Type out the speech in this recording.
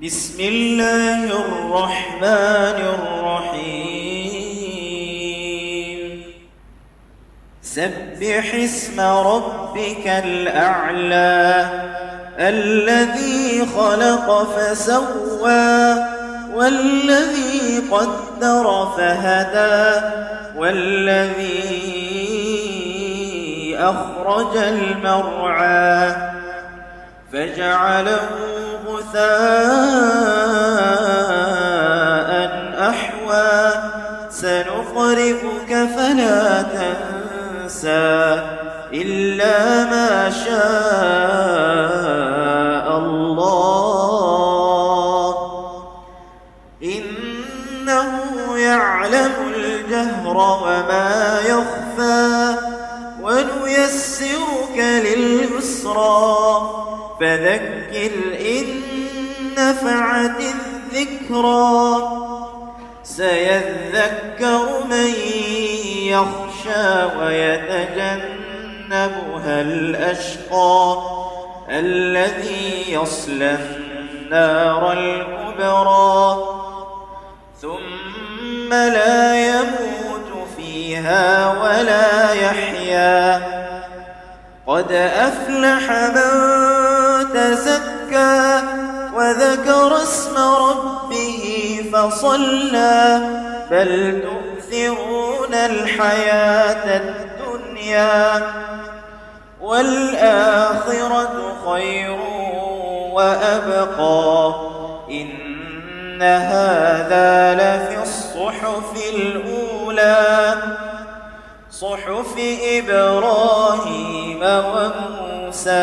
بسم الله الرحمن الرحيم سبح اسم ربك الأعلى الذي خلق فسوى والذي قدر فهدى والذي أخرج المرعى فجعله غثاء أحوى سنقرئك فلا تنسى إلا ما شاء الله إنه يعلم الجهر وما يخفى ونيسرك لليسرى فذكر إن نفعت الذكرى سيذكر من يخشى ويتجنبها الأشقى الذي يصلى النار الكبرى ثم لا يموت فيها ولا يحيا قد أفلح من تزكى وذكر اسم ربه فصلى بل تؤثرون الحياة الدنيا والآخرة خير وأبقى إن هذا لفي الصحف الأولى صحف إبراهيم وموسى